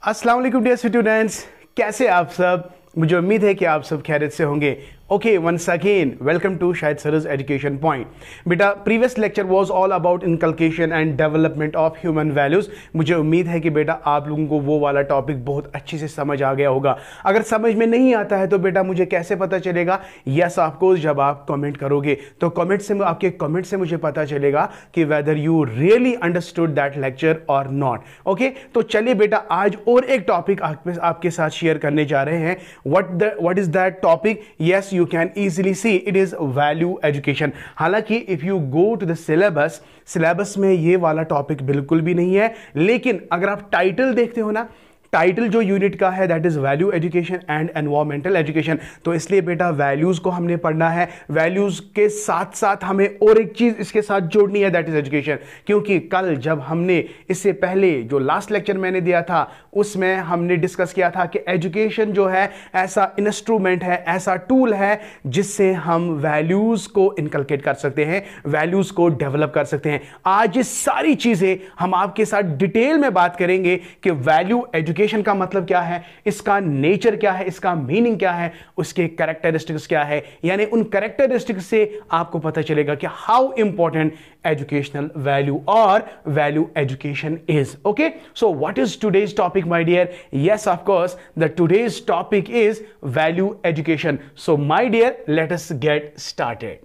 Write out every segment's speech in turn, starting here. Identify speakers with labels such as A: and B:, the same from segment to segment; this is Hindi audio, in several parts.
A: अस्सलाम वालेकुम डियर स्टूडेंट्स, कैसे आप सब। मुझे उम्मीद है कि आप सब खैरियत से होंगे। Okay, once again welcome to Shahid Saraj education point. बेटा, previous lecture was all about inculcation and development of human values. मुझे उम्मीद है कि बेटा आप लोगों को वो वाला टॉपिक बहुत अच्छे से समझ आ गया होगा। अगर समझ में नहीं आता है तो बेटा मुझे कैसे पता चलेगा? यस ऑफकोर्स, जब आप कमेंट करोगे तो कमेंट से आपके कमेंट से मुझे पता चलेगा कि whether you really understood that lecture और नॉट। ओके, तो चलिए बेटा, आज और एक टॉपिक आपके साथ शेयर करने जा रहे हैं। What is that topic? Yes, you can easily see it is value education। हालांकि if you go to the syllabus में ये वाला टॉपिक बिल्कुल भी नहीं है, लेकिन अगर आप टाइटल देखते हो ना, टाइटल जो यूनिट का है that is value education and environmental education. तो इसलिए बेटा वैल्यूज को हमने पढ़ना है, वैल्यूज के साथ साथ हमें और एक चीज इसके साथ जोड़नी है, दैट इज एजुकेशन। क्योंकि कल जब हमने इससे पहले जो लास्ट लेक्चर मैंने दिया था उसमें हमने डिस्कस किया था कि एजुकेशन जो है ऐसा इंस्ट्रूमेंट है, ऐसा टूल है जिससे हम वैल्यूज को इनकलकेट कर सकते हैं, वैल्यूज को डेवलप कर सकते हैं। आज ये सारी चीजें हम आपके साथ डिटेल में बात करेंगे कि वैल्यू एजुकेशन का मतलब क्या है, इसका नेचर क्या है, इसका मीनिंग क्या है, उसके कैरेक्टरिस्टिक्स क्या है। यानी उन कैरेक्टरिस्टिक्स से आपको पता चलेगा कि हाउ इंपॉर्टेंट एजुकेशनल वैल्यू और value education is. Okay, so what is today's topic my dear? Yes of course, the today's topic is value education. So my dear, let us get started.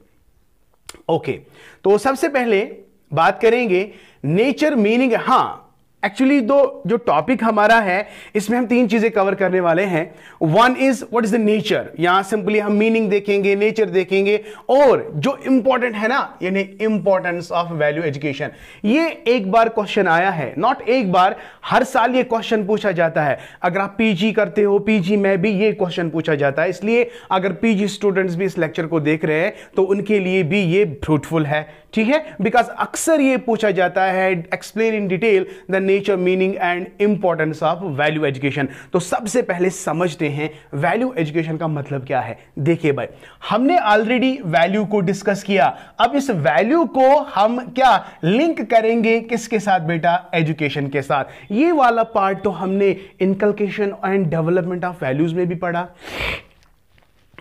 A: Okay, तो सबसे पहले बात करेंगे नेचर, मीनिंग। हाँ, एक्चुअली जो टॉपिक हमारा है इसमें हम तीन चीजें कवर करने वाले हैं। One is what is the nature, यहां सिंपली हम मीनिंग देखेंगे, नेचर देखेंगे, और जो इंपॉर्टेंट है ना, यानी इंपॉर्टेंस ऑफ वैल्यू एजुकेशन। ये एक बार क्वेश्चन आया है, नॉट एक बार, हर साल ये क्वेश्चन पूछा जाता है। अगर आप पीजी करते हो, पीजी में भी ये क्वेश्चन पूछा जाता है। इसलिए अगर पीजी स्टूडेंट्स भी इस लेक्चर को देख रहे हैं तो उनके लिए भी ये फ्रूटफुल है, ठीक है, बिकॉज अक्सर ये पूछा जाता है, explain in detail the nature, meaning and importance of value education. तो सबसे पहले समझते हैं वैल्यू एजुकेशन का मतलब क्या है। देखिए भाई, हमने ऑलरेडी वैल्यू को डिस्कस किया। अब इस वैल्यू को हम क्या लिंक करेंगे, किसके साथ बेटा? एजुकेशन के साथ। ये वाला पार्ट तो हमने इनकल्केशन एंड डेवलपमेंट ऑफ वैल्यूज में भी पढ़ा,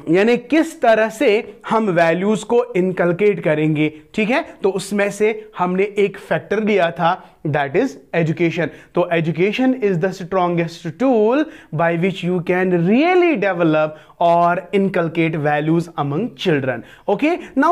A: यानी किस तरह से हम वैल्यूज को इनकलकेट करेंगे, ठीक है। तो उसमें से हमने एक फैक्टर लिया था, दैट इज एजुकेशन। तो education is the strongest tool by which you can really develop or inculcate values among children. Okay, now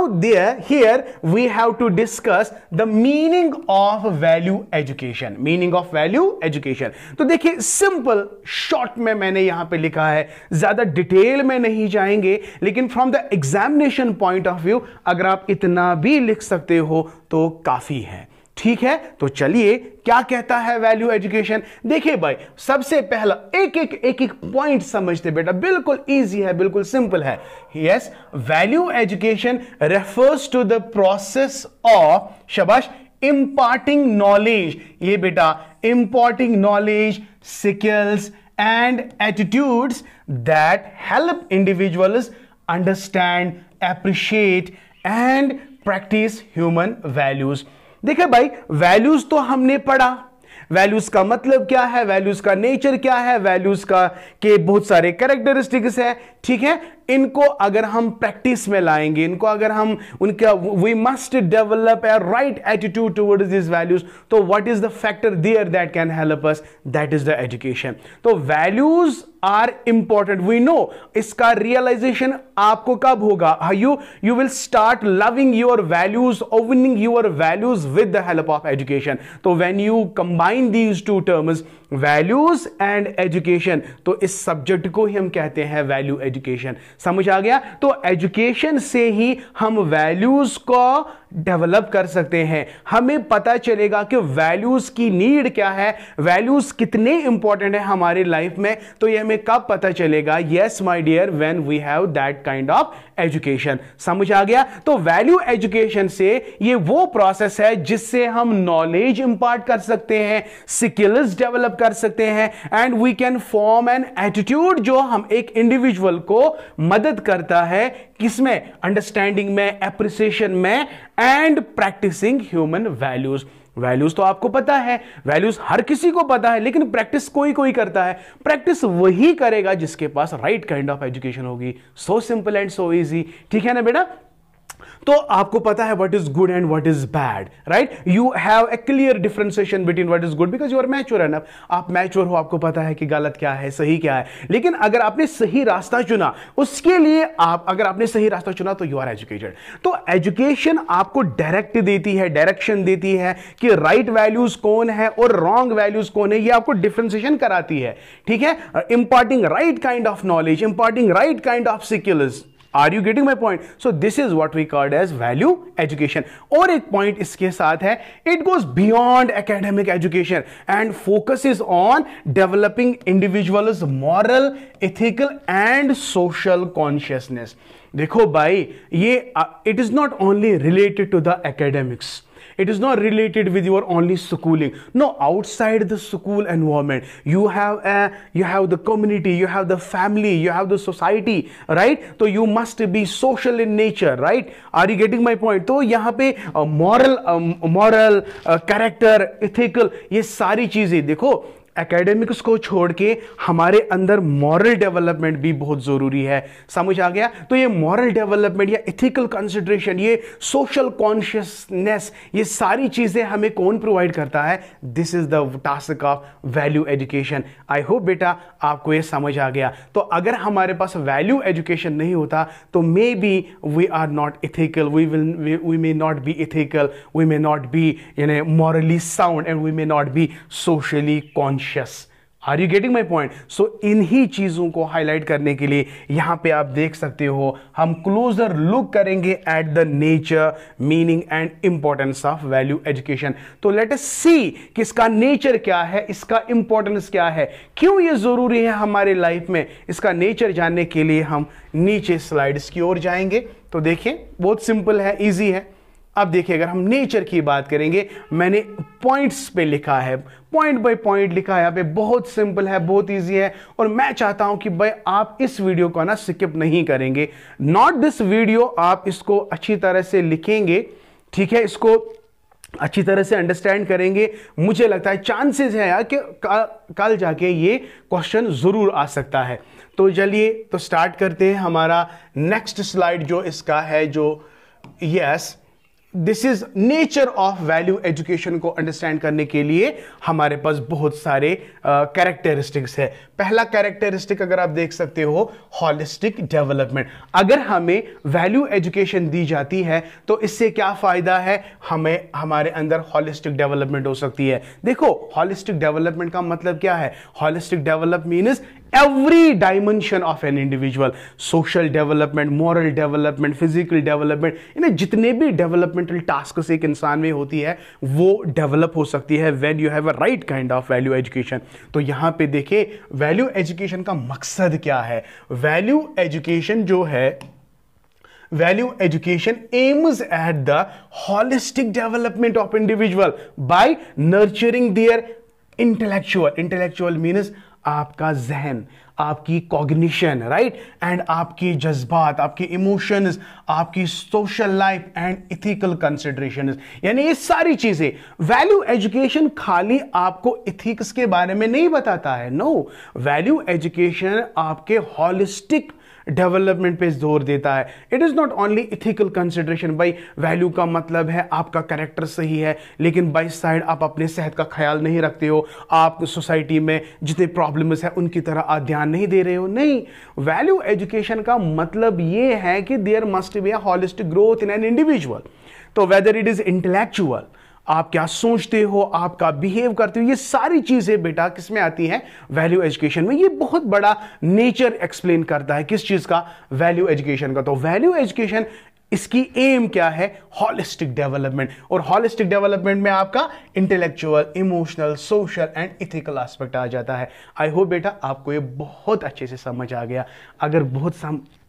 A: here we have to discuss the meaning of value education, meaning of value education। तो देखिए, सिंपल शॉर्ट में मैंने यहां पे लिखा है, ज्यादा डिटेल में नहीं जाएंगे, लेकिन from the examination point of view अगर आप इतना भी लिख सकते हो तो काफी है, ठीक है। तो चलिए, क्या कहता है वैल्यू एजुकेशन? देखिए भाई, सबसे पहला एक एक पॉइंट समझते बेटा, बिल्कुल इजी है, बिल्कुल सिंपल है। Yes, value education refers to the process of, शाबाश, imparting knowledge। ये बेटा, imparting knowledge, skills and attitudes that help individuals understand, appreciate and practice human values। देखिए भाई, वैल्यूज तो हमने पढ़ा, वैल्यूज का मतलब क्या है, वैल्यूज का नेचर क्या है, वैल्यूज का के बहुत सारे कैरेक्टरिस्टिक्स है, ठीक है। इनको अगर हम प्रैक्टिस में लाएंगे, इनको अगर हम उनका we must develop a right attitude towards this values, तो what is the factor there that can help us? That is the education. तो values are important, we know. इसका रियलाइजेशन आपको कब होगा? You will start loving your values, owning your values with the help of education. तो when you combine these two terms, values and education, तो इस सब्जेक्ट को ही हम कहते हैं वैल्यू एजुकेशन। समझ आ गया? तो एजुकेशन से ही हम वैल्यूज को डेवलप कर सकते हैं। हमें पता चलेगा कि वैल्यूज की नीड क्या है, वैल्यूज कितने इंपॉर्टेंट है हमारी लाइफ में। तो ये हमें कब पता चलेगा? Yes my dear, when we have that kind of education. समझ आ गया? तो वैल्यू एजुकेशन से ये वो प्रोसेस है जिससे हम नॉलेज इंपार्ट कर सकते हैं, स्किल्स डेवलप कर सकते हैं, and we can form an attitude जो हम एक इंडिविजुअल को मदद करता है, किसमें? अंडरस्टैंडिंग में, एप्रिसिएशन में, and practising human values. Values तो आपको पता है, वैल्यूज हर किसी को पता है, लेकिन प्रैक्टिस कोई कोई करता है। प्रैक्टिस वही करेगा जिसके पास राइट काइंड ऑफ एजुकेशन होगी। So simple and so easy, ठीक है ना बेटा। तो आपको पता है what is good and what is bad, right. You have a clear differentiation between what is good because you are mature enough. आप मैच्योर हो, आपको पता है कि गलत क्या है, सही क्या है। लेकिन अगर आपने सही रास्ता चुना, उसके लिए अगर आपने सही रास्ता चुना तो यू आर एजुकेटेड। तो एजुकेशन आपको डायरेक्ट देती है, डायरेक्शन देती है कि राइट वैल्यूज कौन है और रॉन्ग वैल्यूज कौन है, ये आपको डिफरेंशिएशन कराती है, ठीक है। Importing right kind of knowledge, importing right kind of skills. Are you getting my point? So this is what we called as value education. और एक point इसके साथ है, it goes beyond academic education and focuses on developing individuals' moral, ethical and social consciousness. देखो भाई, ये it is not only related to the academics. It is not related with your only schooling. No, outside the school environment, you have the community, you have the family, you have the society, right? So you must be social in nature, right? Are you getting my point? तो यहाँ पे moral, character, ethical, ये सारी चीजें देखो, एकेडमिक्स को छोड़ के हमारे अंदर मॉरल डेवलपमेंट भी बहुत जरूरी है। समझ आ गया? तो ये मॉरल डेवलपमेंट या एथिकल कंसिडरेशन, ये सोशल कॉन्शियसनेस, ये सारी चीजें हमें कौन प्रोवाइड करता है? This is the task of value education. I hope बेटा आपको ये समझ आ गया। तो अगर हमारे पास वैल्यू एजुकेशन नहीं होता तो maybe we are not ethical, we may not be ethical, we may not be morally sound and we may not be socially conscious. Are you getting my point? So इन्हीं चीजों को हाईलाइट करने के लिए यहां पे आप देख सकते हो, हम क्लोजर लुक करेंगे at the nature, meaning and importance of value education. तो लेट अस सी कि इसका नेचर क्या है, इसका इंपॉर्टेंस क्या है, क्यों ये जरूरी है हमारे लाइफ में। इसका नेचर जानने के लिए हम नीचे स्लाइड्स की ओर जाएंगे। तो देखिए, बहुत सिंपल है, इजी है। अब देखिए, अगर हम नेचर की बात करेंगे, मैंने पॉइंट्स पे लिखा है, पॉइंट बाय पॉइंट लिखा है यहाँ पे, बहुत सिंपल है, बहुत इजी है। और मैं चाहता हूं कि भाई आप इस वीडियो को ना स्किप नहीं करेंगे, नॉट दिस वीडियो, आप इसको अच्छी तरह से लिखेंगे, ठीक है, इसको अच्छी तरह से अंडरस्टैंड करेंगे। मुझे लगता है चांसेस है यार कि कल जाके ये क्वेश्चन जरूर आ सकता है। तो चलिए, तो स्टार्ट करते हैं। हमारा नेक्स्ट स्लाइड जो इसका है, जो yes, this is nature of value education को अंडरस्टैंड करने के लिए हमारे पास बहुत सारे कैरेक्टरिस्टिक्स है। पहला कैरेक्टरिस्टिक अगर आप देख सकते हो, हॉलिस्टिक डेवलपमेंट। अगर हमें वैल्यू एजुकेशन दी जाती है तो इससे क्या फायदा है, हमें हमारे अंदर हॉलिस्टिक डेवलपमेंट हो सकती है। देखो, हॉलिस्टिक डेवलपमेंट का मतलब क्या है? Holistic development means every dimension of an individual, social development, moral development, physical development, इन्हें जितने भी developmental tasks एक इंसान में होती है वो develop हो सकती है when you have a right kind of value education। तो यहाँ पे देखिए, value education का मकसद क्या है? value education जो है, value education aims at the holistic development of individual by nurturing their intellectual means आपका जहन, आपकी कॉग्निशन, राइट, एंड आपकी जज्बात, आपकी इमोशंस, आपकी social life and ethical considerations, यानी ये सारी चीजें। वैल्यू एजुकेशन खाली आपको इथिक्स के बारे में नहीं बताता है, नो, वैल्यू एजुकेशन आपके हॉलिस्टिक डेवलपमेंट पे जोर देता है। It is not only ethical consideration. भाई वैल्यू का मतलब है आपका कैरेक्टर सही है, लेकिन बाई साइड आप अपने सेहत का ख्याल नहीं रखते हो, आप सोसाइटी में जितने प्रॉब्लम्स है उनकी तरह आप ध्यान नहीं दे रहे हो। नहीं, वैल्यू एजुकेशन का मतलब ये है कि there must be a holistic growth in an individual. तो वेदर इट इज इंटेलेक्चुअल, आप क्या सोचते हो, आप क्या बिहेव करते हो, ये सारी चीजें बेटा किसमें आती हैं? वैल्यू एजुकेशन में। ये बहुत बड़ा नेचर एक्सप्लेन करता है किस चीज का? वैल्यू एजुकेशन का। तो वैल्यू एजुकेशन, इसकी एम क्या है? Holistic development. और हॉलिस्टिक डेवलपमेंट में आपका intellectual, emotional, social and ethical aspect आ जाता है। आई होप बेटा आपको ये बहुत अच्छे से समझ आ गया। अगर बहुत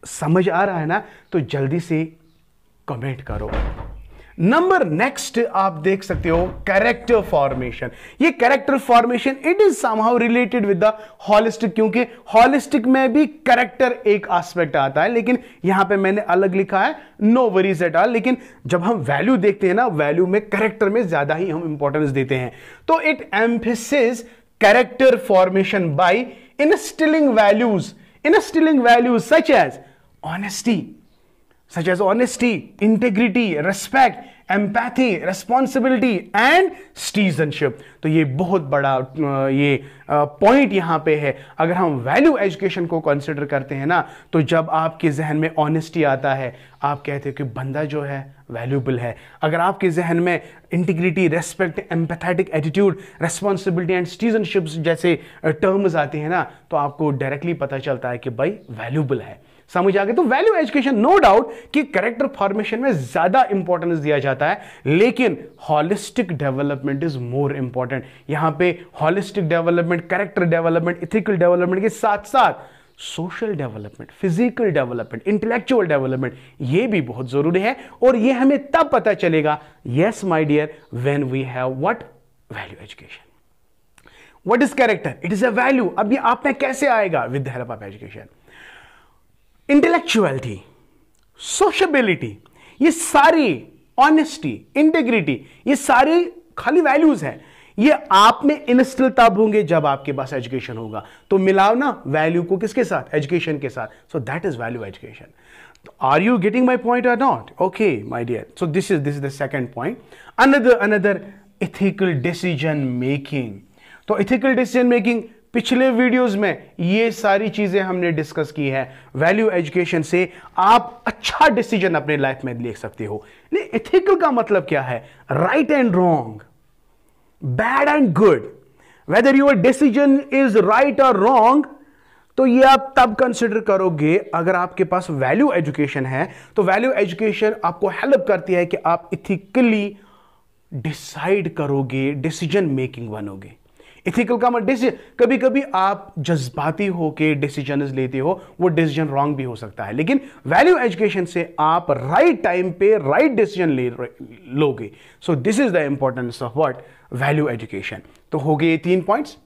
A: समझ आ रहा है ना तो जल्दी से कमेंट करो। नंबर नेक्स्ट आप देख सकते हो कैरेक्टर फॉर्मेशन। ये character formation it is somehow related with the holistic, क्योंकि हॉलिस्टिक में भी कैरेक्टर एक एस्पेक्ट आता है, लेकिन यहां पे मैंने अलग लिखा है, नो वरीज एट ऑल। लेकिन जब हम वैल्यू देखते हैं ना, वैल्यू में कैरेक्टर में ज्यादा ही हम इंपॉर्टेंस देते हैं। तो it emphasis character formation by instilling values such as honesty, integrity, respect, empathy, responsibility and citizenship। तो ये बहुत बड़ा ये पॉइंट यहां पे है। अगर हम वैल्यू एजुकेशन को कंसिडर करते हैं ना, तो जब आपके जहन में ऑनेस्टी आता है, आप कहते हो कि बंदा जो है वैल्यूबल है। अगर आपके जहन में integrity, respect, empathetic attitude, responsibility and citizenship जैसे टर्म्स आते हैं ना, तो आपको डायरेक्टली पता चलता है कि भाई वैल्यूबल है। समझ आ गया? तो वैल्यू एजुकेशन नो डाउट कि कैरेक्टर फॉर्मेशन में ज्यादा इंपॉर्टेंस दिया जाता है, लेकिन holistic development is more important. यहां पे holistic development, character development, ethical development के साथ साथ social development, physical development, intellectual development, ये भी बहुत जरूरी है। और ये हमें तब पता चलेगा, yes my dear, when we have what, value education. What is character? It is a value. अब ये आप में कैसे आएगा? With the help of education. Intellectuality, sociability, ये सारी, ऑनेस्टी, इंटीग्रिटी, ये सारी खाली वैल्यूज हैं। ये आप में इंस्टिल तब होंगे जब आपके पास एजुकेशन होगा। तो मिलाओ ना वैल्यू को किसके साथ? एजुकेशन के साथ। So that is value education. Are you getting my point और not? Okay my dear, so this is the second point. Another ethical decision making. तो इथिकल डिसीजन मेकिंग, पिछले वीडियोस में ये सारी चीजें हमने डिस्कस की है। वैल्यू एजुकेशन से आप अच्छा डिसीजन अपने लाइफ में ले सकते हो। नहीं, इथिकल का मतलब क्या है? Right and wrong, bad and good, whether your decision is right और रॉन्ग, तो ये आप तब कंसिडर करोगे अगर आपके पास वैल्यू एजुकेशन है। तो वैल्यू एजुकेशन आपको हेल्प करती है कि आप इथिकली डिसाइड करोगे, डिसीजन मेकिंग बनोगे। इथिकल का मतलब, कभी कभी आप जज्बाती होके डिसीजन लेते हो, वो डिसीजन रॉन्ग भी हो सकता है, लेकिन वैल्यू एजुकेशन से आप राइट टाइम पे राइट डिसीजन लोगे। So this is the importance of what, value education. तो हो गए 3 points.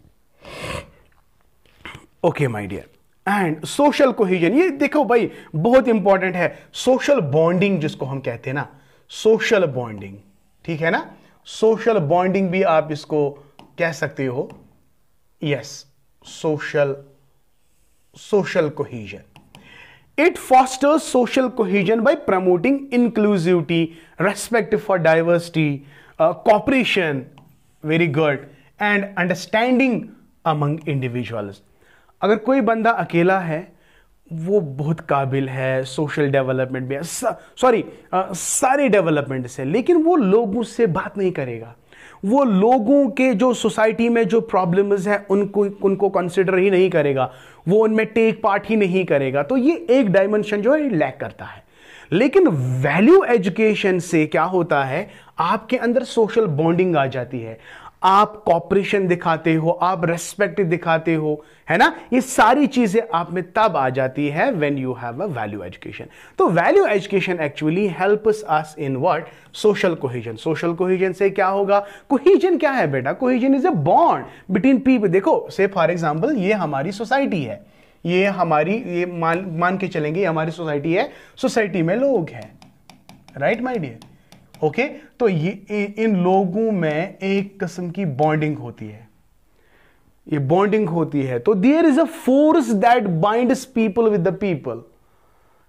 A: Okay my dear, and social cohesion, ये देखो भाई बहुत इंपॉर्टेंट है। सोशल बॉन्डिंग जिसको हम कहते हैं ना, सोशल बॉन्डिंग, ठीक है ना? सोशल बॉन्डिंग भी आप इसको कह सकते हो। Yes, social cohesion. It fosters social cohesion by promoting inclusivity, respect for diversity, cooperation, very good, and understanding among individuals. अगर कोई बंदा अकेला है, वो बहुत काबिल है सोशल डेवलपमेंट में, सारे डेवलपमेंट से, लेकिन वो लोगों से बात नहीं करेगा, वो लोगों के जो सोसाइटी में जो प्रॉब्लम्स है उनको कंसिडर ही नहीं करेगा, वो उनमें टेक पार्ट ही नहीं करेगा। तो ये एक डायमेंशन जो है लैक करता है। लेकिन वैल्यू एजुकेशन से क्या होता है, आपके अंदर सोशल बॉन्डिंग आ जाती है, आप कॉपरेशन दिखाते हो, आप रेस्पेक्ट दिखाते हो, है ना? ये सारी चीजें आप में तब आ जाती है when you have a value education. तो value education actually helps us in what, social cohesion. Social cohesion से क्या होगा? कोहेजन क्या है बेटा? Cohesion is a bond between people. देखो, से फॉर एग्जांपल ये हमारी सोसाइटी है, ये हमारी, ये मान के चलेंगे, ये हमारी सोसाइटी है, सोसाइटी में लोग हैं, राइट माय डियर? ओके, तो ये इन लोगों में एक किस्म की बॉन्डिंग होती है, ये बॉन्डिंग होती है। तो there is a force that binds people with the people.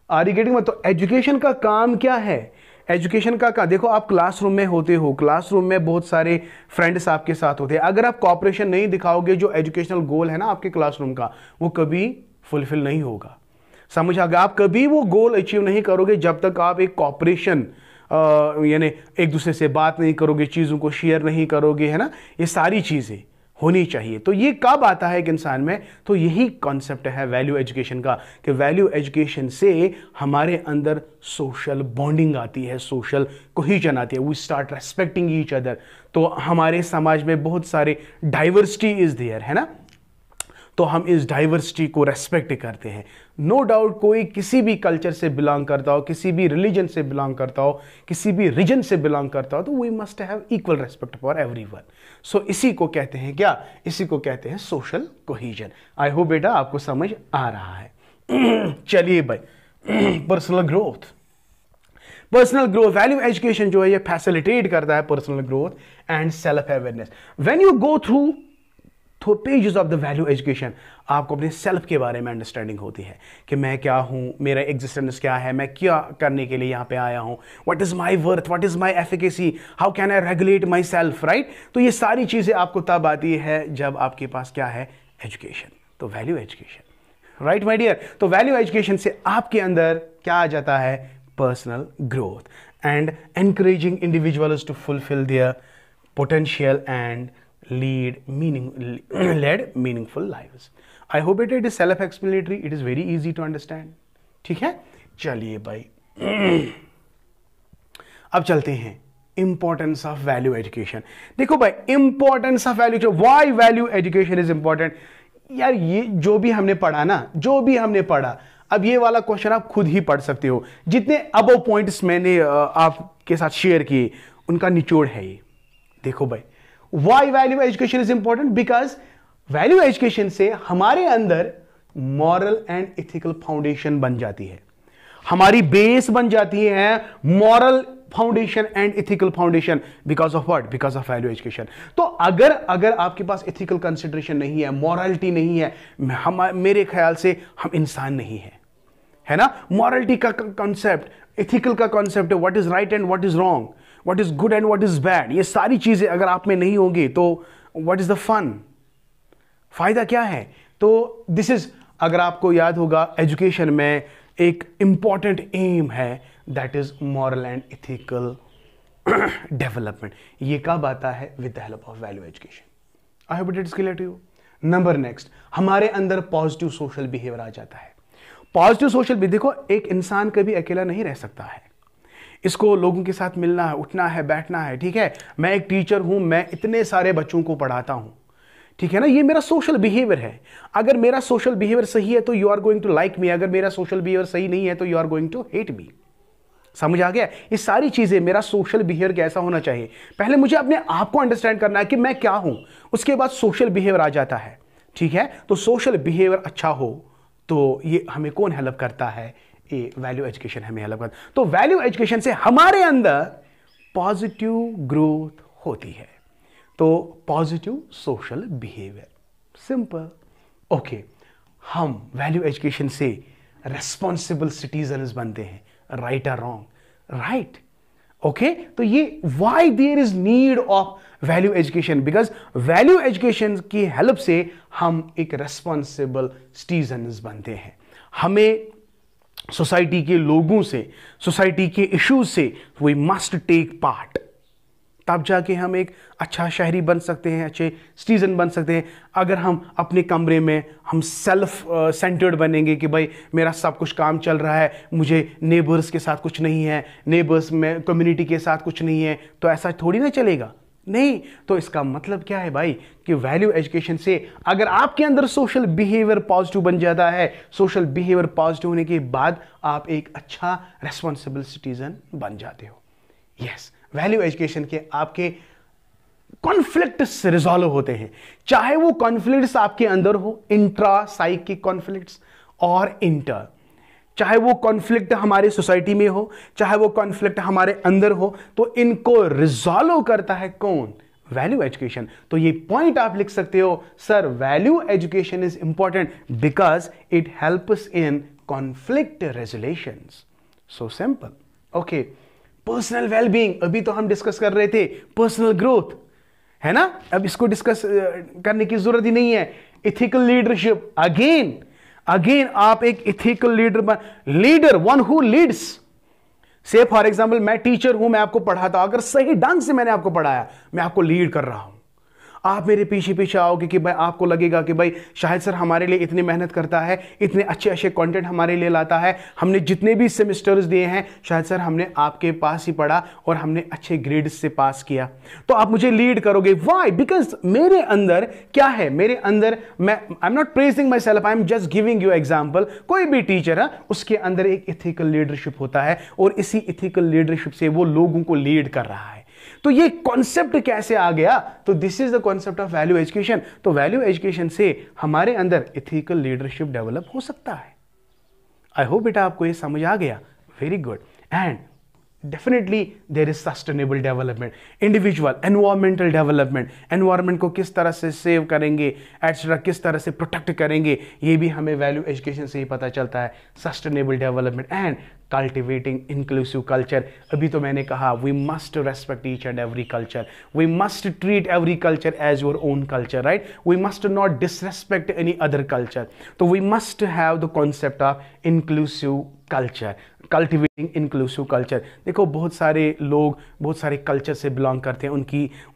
A: Are you getting? तो एजुकेशन का काम क्या है? एजुकेशन का काम, देखो आप क्लासरूम में होते हो, क्लासरूम में बहुत सारे फ्रेंड्स आपके साथ होते हैं। अगर आप कॉपरेशन नहीं दिखाओगे, जो एजुकेशनल गोल है ना आपके क्लासरूम का, वो कभी फुलफिल नहीं होगा। समझ आ गया? आप कभी वो गोल अचीव नहीं करोगे जब तक आप एक कॉपरेशन, यानी एक दूसरे से बात नहीं करोगे, चीज़ों को शेयर नहीं करोगे, है ना? ये सारी चीज़ें होनी चाहिए। तो ये कब आता है एक इंसान में? तो यही कॉन्सेप्ट है वैल्यू एजुकेशन का, कि वैल्यू एजुकेशन से हमारे अंदर सोशल बॉन्डिंग आती है, सोशल कोहेजन आती है, we start respecting each other. तो हमारे समाज में बहुत सारे डाइवर्सिटी इज देयर, है ना? तो हम इस डाइवर्सिटी को रेस्पेक्ट करते हैं। नो डाउट कोई किसी भी कल्चर से बिलोंग करता हो, किसी भी रिलीजन से बिलोंग करता हो, किसी भी रीजन से बिलोंग करता हो, तो we must have equal respect for everyone. So इसी को कहते हैं क्या, इसी को कहते हैं सोशल कोहीजन। आई होप बेटा आपको समझ आ रहा है। चलिए भाई, personal growth, personal growth, value education जो है ये फैसिलिटेट करता है personal growth and self awareness. When you go through pages of the value education, आपको अपने सेल्फ के बारे में अंडरस्टैंडिंग होती है कि मैं क्या हूं, मेरा एग्जिस्टेंस क्या है, मैं क्या करने के लिए यहां पे आया हूं, what is my worth, what is my efficacy, how can I regulate my self, right. तो ये सारी चीजें आपको तब आती है जब आपके पास क्या है, एजुकेशन। तो value education, right my dear. तो वैल्यू एजुकेशन से आपके अंदर क्या आ जाता है, personal growth and encouraging individuals to fulfil their potential and lead meaningful lives. I hope it is self-explanatory. It is very easy to understand. ठीक है, चलिए भाई अब चलते हैं इंपॉर्टेंस ऑफ वैल्यू एजुकेशन। देखो भाई, importance of value education, why value education is important. यार ये जो भी हमने पढ़ा ना, जो भी हमने पढ़ा, अब ये वाला क्वेश्चन आप खुद ही पढ़ सकते हो। जितने अबव पॉइंट्स मैंने आपके साथ शेयर किए उनका निचोड़ है ये। देखो भाई, Why value education is important? Because value education से हमारे अंदर moral and ethical foundation बन जाती है, हमारी बेस बन जाती है moral foundation and ethical foundation because of what? Because of value education. तो अगर आपके पास ethical consideration नहीं है, morality नहीं है, मेरे ख्याल से हम इंसान नहीं है ना। morality का concept, ethical का concept है, what is right and what is wrong, what is good and what is bad, ये सारी चीजें अगर आप में नहीं होंगी तो what is the fun, फायदा क्या है। तो दिस इज, अगर आपको याद होगा एजुकेशन में एक इंपॉर्टेंट एम है, that is moral and ethical development. ये कब आता है, with the help of value education. I hope it is clear to you. Number next, हमारे अंदर पॉजिटिव सोशल बिहेवियर आ जाता है। पॉजिटिव सोशल बिहेवियर, देखो एक इंसान कभी अकेला नहीं रह सकता है, इसको लोगों के साथ मिलना है, उठना है, बैठना है, ठीक है। मैं एक टीचर हूं, मैं इतने सारे बच्चों को पढ़ाता हूं, ठीक है ना, ये मेरा सोशल बिहेवियर है। अगर मेरा सोशल बिहेवियर सही है तो you are going to like me, अगर मेरा सोशल बिहेवियर सही नहीं है तो you are going to hate me. समझ आ गया। ये सारी चीजें, मेरा सोशल बिहेवियर कैसा होना चाहिए, पहले मुझे अपने आप को अंडरस्टैंड करना है कि मैं क्या हूं, उसके बाद सोशल बिहेवियर आ जाता है, ठीक है। तो सोशल बिहेवियर अच्छा हो तो ये हमें कौन हेल्प करता है, ये वैल्यू एजुकेशन हमें हेल्प करता है। तो वैल्यू एजुकेशन से हमारे अंदर पॉजिटिव ग्रोथ होती है। तो positive social behaviour, simple. Okay, हम वैल्यू एजुकेशन से रेस्पॉन्सिबल सिटीजन्स बनते हैं, राइट और रॉन्ग, राइट। ओके, तो ये why there is need of value education, because value education की हेल्प से हम एक रेस्पॉन्सिबल सिटीजन्स बनते हैं। हमें सोसाइटी के लोगों से, सोसाइटी के इश्यूज से वी मस्ट टेक पार्ट, तब जाके हम एक अच्छा शहरी बन सकते हैं, अच्छे सिटीजन बन सकते हैं। अगर हम अपने कमरे में हम सेल्फ सेंटर्ड बनेंगे कि भाई मेरा सब कुछ काम चल रहा है, मुझे नेबर्स के साथ कुछ नहीं है, नेबर्स में कम्युनिटी के साथ कुछ नहीं है, तो ऐसा थोड़ी ना चलेगा, नहीं। तो इसका मतलब क्या है भाई, कि वैल्यू एजुकेशन से अगर आपके अंदर सोशल बिहेवियर पॉजिटिव बन जाता है, सोशल बिहेवियर पॉजिटिव होने के बाद आप एक अच्छा रेस्पॉन्सिबल सिटीजन बन जाते हो। यस, वैल्यू एजुकेशन के आपके कॉन्फ्लिक्ट्स रिजॉल्व होते हैं, चाहे वो कॉन्फ्लिक्ट्स आपके अंदर हो, इंट्रा साइकिक कॉन्फ्लिक्ट्स और इंटर, चाहे वो कॉन्फ्लिक्ट हमारे सोसाइटी में हो, चाहे वो कॉन्फ्लिक्ट हमारे अंदर हो, तो इनको रिजॉल्व करता है कौन, वैल्यू एजुकेशन। तो ये पॉइंट आप लिख सकते हो, sir value education is important because it helps in conflict resolutions. So simple. Okay, personal wellbeing, अभी तो हम डिस्कस कर रहे थे पर्सनल ग्रोथ, है ना, अब इसको डिस्कस करने की जरूरत ही नहीं है। इथिकल लीडरशिप, अगेन आप एक ethical leader one who Leeds. से फॉर एग्जांपल मैं टीचर हूं, मैं आपको पढ़ाता हूं, अगर सही ढंग से मैंने आपको पढ़ाया, मैं आपको लीड कर रहा हूं। आप मेरे पीछे पीछे आओगे कि भाई आपको लगेगा कि भाई शाहिद सर हमारे लिए इतनी मेहनत करता है, इतने अच्छे अच्छे कंटेंट हमारे लिए लाता है, हमने जितने भी सेमेस्टर्स दिए हैं शाहिद सर हमने आपके पास ही पढ़ा और हमने अच्छे ग्रेड्स से पास किया, तो आप मुझे लीड करोगे। व्हाई? बिकॉज मेरे अंदर क्या है, मेरे अंदर मैं I am not praising my self, I am just giving you example. कोई भी टीचर है उसके अंदर एक इथिकल लीडरशिप होता है और इसी इथिकल लीडरशिप से वो लोगों को लीड कर रहा है। तो ये कॉन्सेप्ट कैसे आ गया? तो this is the concept of value education. तो वैल्यू एजुकेशन से हमारे अंदर इथिकल लीडरशिप डेवलप हो सकता है। आई होप बेटा आपको ये समझ आ गया। Very good. And definitely there is sustainable development, individual environmental development, environment को किस तरह से सेव करेंगे, एटसेट्रा किस तरह से प्रोटेक्ट करेंगे, ये भी हमें वैल्यू एजुकेशन से ही पता चलता है। Sustainable development and cultivating inclusive culture. अभी तो मैंने कहा we must respect each and every culture, we must treat every culture as your own culture, right? We must not disrespect any other culture. तो we must have the concept of inclusive culture, cultivating inclusive culture. देखो बहुत सारे लोग बहुत सारे कल्चर से बिलोंग करते हैं,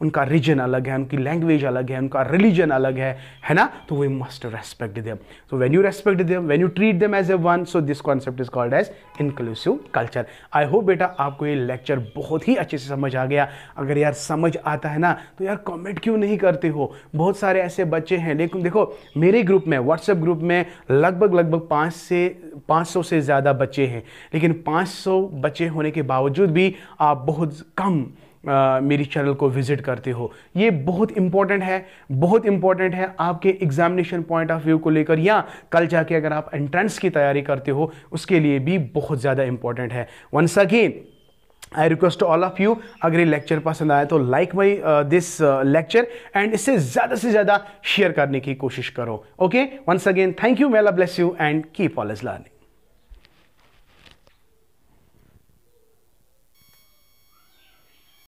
A: उनका रीजन अलग है, उनकी लैंग्वेज अलग है, उनका रिलीजन अलग है ना? तो we must respect them. So when you respect them, when you treat them as a one, so this concept is called as inclusive culture. I hope बेटा आपको ये लेक्चर बहुत ही अच्छे से समझ आ गया। अगर यार समझ आता है ना तो यार कमेंट क्यों नहीं करते हो? बहुत सारे ऐसे बच्चे हैं, लेकिन देखो मेरे ग्रुप में, व्हाट्सएप ग्रुप में लगभग 500 से ज़्यादा बच्चे हैं, लेकिन 500 बच्चे होने के बावजूद भी आप बहुत कम मेरी चैनल को विजिट करते हो। ये बहुत इंपॉर्टेंट है, बहुत इंपॉर्टेंट है आपके एग्जामिनेशन पॉइंट ऑफ व्यू को लेकर, या कल जाके अगर आप एंट्रेंस की तैयारी करते हो उसके लिए भी बहुत ज़्यादा इंपॉर्टेंट है। Once again I request to all of you, अगर ये लेक्चर पसंद आया तो like my this lecture and इससे से ज़्यादा शेयर करने की कोशिश करो। Okay, once again thank you, may Allah bless you and keep always learning.